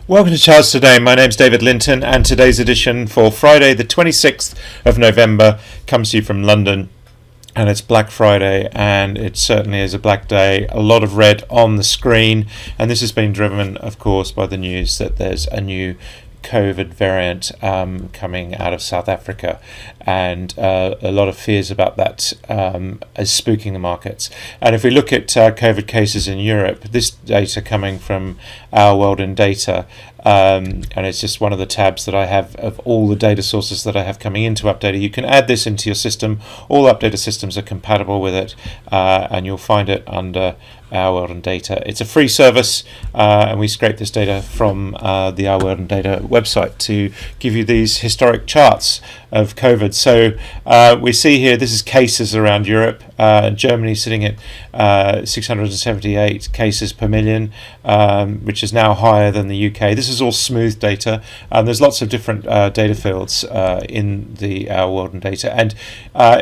Welcome to Charts Today. My name's David Linton, and today's edition for Friday, the 26th of November, comes to you from London. And it's Black Friday, and it certainly is a black day. A lot of red on the screen, and this has been driven, of course, by the news that there's a new COVID variant coming out of South Africa, and a lot of fears about that is spooking the markets. And if we look at COVID cases in Europe, this data coming from Our World in Data, and it's just one of the tabs that I have of all the data sources that I have coming into Updata. You can add this into your system. All Updata systems are compatible with it, and you'll find it under Our World in Data. It's a free service, and we scrape this data from the Our World in Data website to give you these historic charts of COVID. So we see here, this is cases around Europe. Germany sitting at 678 cases per million, which is now higher than the UK. This is all smooth data, and there's lots of different data fields in the Our World in Data. And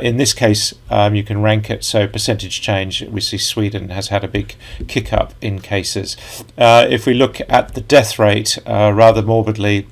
in this case, you can rank it. So percentage change, we see Sweden has had a big kick up in cases. If we look at the death rate, rather morbidly,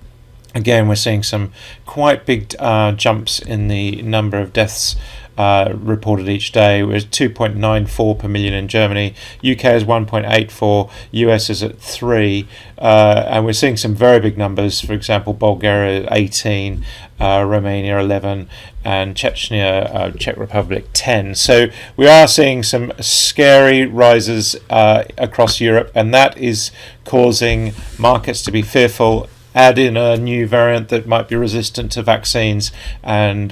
again, we're seeing some quite big jumps in the number of deaths reported each day. We're 2.94 per million in Germany. UK is 1.84. US is at 3. And we're seeing some very big numbers. For example, Bulgaria 18, Romania 11, and Chechnya, Czech Republic 10. So we are seeing some scary rises across Europe, and that is causing markets to be fearful. Add in a new variant that might be resistant to vaccines, and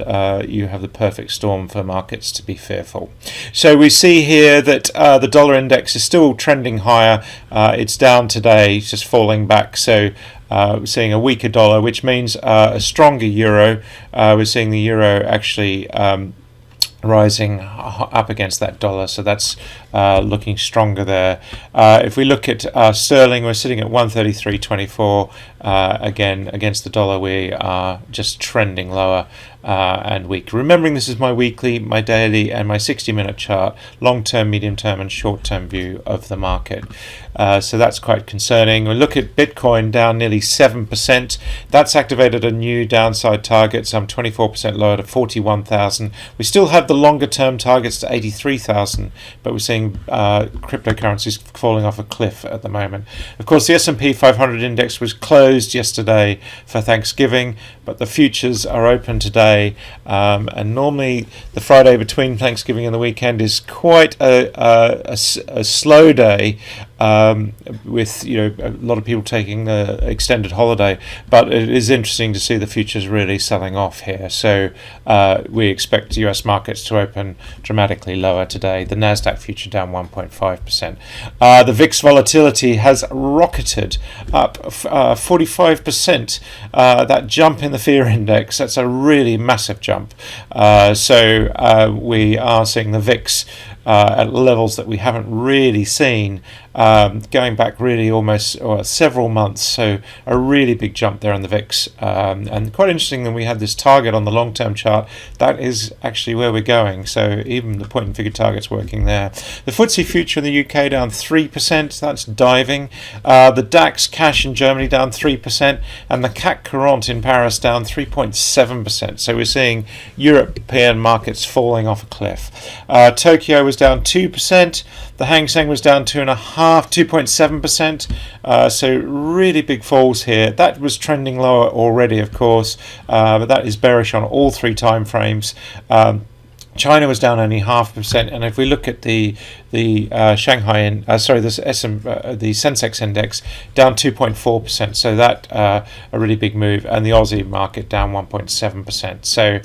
you have the perfect storm for markets to be fearful. So we see here that the dollar index is still trending higher. It's down today, just falling back. So we're seeing a weaker dollar, which means a stronger euro. We're seeing the euro actually rising up against that dollar, so that's looking stronger there. If we look at sterling, we're sitting at 133.24. Again, against the dollar, we are just trending lower and weak. Remembering this is my weekly, my daily, and my 60-minute chart, long-term, medium-term, and short-term view of the market. So that's quite concerning. We look at Bitcoin down nearly 7%. That's activated a new downside target, some 24% lower to 41,000. We still have the longer-term targets to 83,000, but we're seeing cryptocurrencies falling off a cliff at the moment. Of course, the S&P 500 index was closed yesterday for Thanksgiving, but the futures are open today, and normally the Friday between Thanksgiving and the weekend is quite a slow day, with a lot of people taking the extended holiday. But it is interesting to see the futures really selling off here. So we expect US markets to open dramatically lower today. The Nasdaq future down 1.5%. The VIX volatility has rocketed up 45%. That jump in the fear index, that's a really massive jump. So we are seeing the VIX at levels that we haven't really seen going back really almost several months. So a really big jump there on the VIX, and quite interesting that we had this target on the long-term chart. That is actually where we're going, so even the point and figure target's working there. The FTSE future in the UK down 3%, that's diving. The DAX cash in Germany down 3%, and the CAC 40 in Paris down 3.7%. So we're seeing European markets falling off a cliff. Tokyo was down 2%. The Hang Seng was down 2.7%. So really big falls here. That was trending lower already, of course, but that is bearish on all three time frames. China was down only 0.5%, and if we look at the Shanghai, the Sensex index down 2.4%, so that a really big move, and the Aussie market down 1.7%. So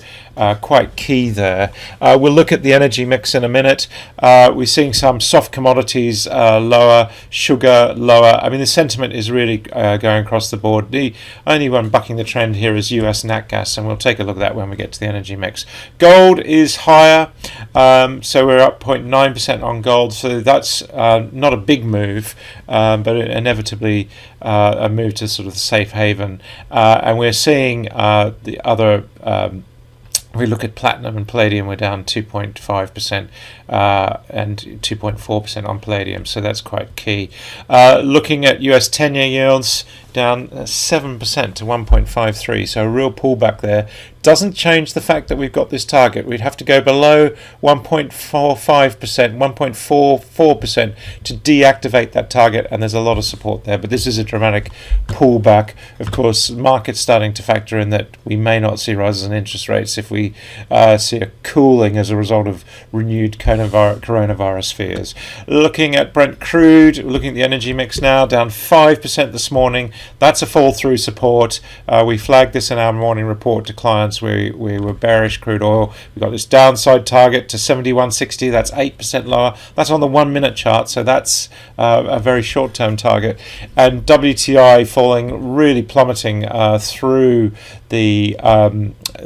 quite key there. We'll look at the energy mix in a minute. We're seeing some soft commodities lower, sugar lower. I mean, the sentiment is really going across the board. The only one bucking the trend here is US nat gas, and we'll take a look at that when we get to the energy mix. Gold is higher, so we're up 0.9% on gold. So that's not a big move, but inevitably a move to sort of the safe haven. And we're seeing the other. If we look at platinum and palladium, we're down 2.5% and 2.4% on palladium, so that's quite key. Looking at US 10-year yields, down 7% to 1.53, so a real pullback there. Doesn't change the fact that we've got this target. We'd have to go below 1.45%, 1.44% to deactivate that target, and there's a lot of support there. But this is a dramatic pullback. Of course, market's starting to factor in that we may not see rises in interest rates if we see a cooling as a result of renewed coronavirus fears. Looking at Brent Crude, looking at the energy mix now, down 5% this morning. That's a fall through support. We flagged this in our morning report to clients. We were bearish crude oil. We've got this downside target to 71.60. That's 8% lower. That's on the 1 minute chart, so that's a very short term target. And WTI falling, really plummeting through the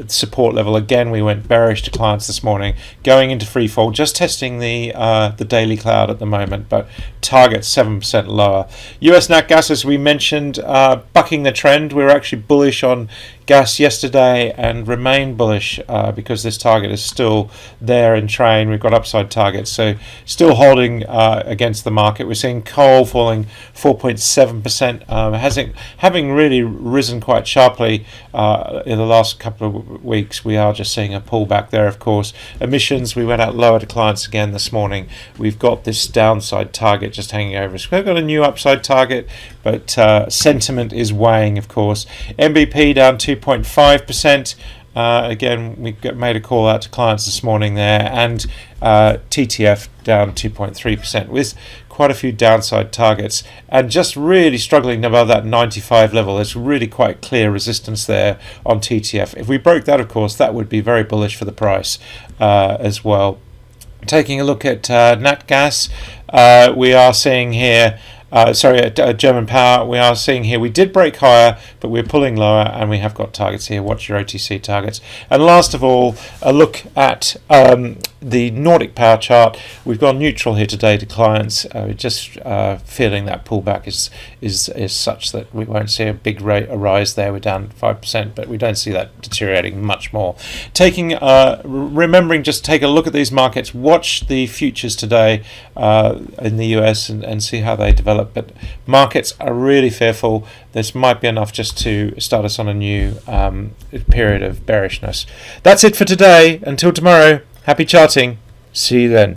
support level. Again, we went bearish to clients this morning, going into free fall, just testing the daily cloud at the moment, but target 7% lower. US nat gas, as we mentioned, bucking the trend. We were actually bullish on gas yesterday and remain bullish because this target is still there in train. We've got upside targets, so still holding against the market. We're seeing coal falling 4.7%, having really risen quite sharply in the last couple of weeks. We are just seeing a pullback there, of course. Emissions, we went out lower to clients again this morning. We've got this downside target just hanging over us. We've got a new upside target, but sentiment is weighing, of course. MBP down 2.5%. Again, we made a call out to clients this morning there, and TTF down 2.3% with quite a few downside targets, and just really struggling above that 95 level. There's really quite clear resistance there on TTF. If we broke that, of course, that would be very bullish for the price as well. Taking a look at nat gas, we are seeing here German power, we are seeing here we did break higher, but we're pulling lower, and we have got targets here. Watch your OTC targets. And last of all, a look at the Nordic power chart. We've gone neutral here today to clients. We're just feeling that pullback is such that we won't see a big rise there. We're down 5%, but we don't see that deteriorating much more. Remembering just take a look at these markets, watch the futures today in the US and see how they develop. But markets are really fearful. This might be enough just to start us on a new period of bearishness. That's it for today. Until tomorrow, happy charting. See you then.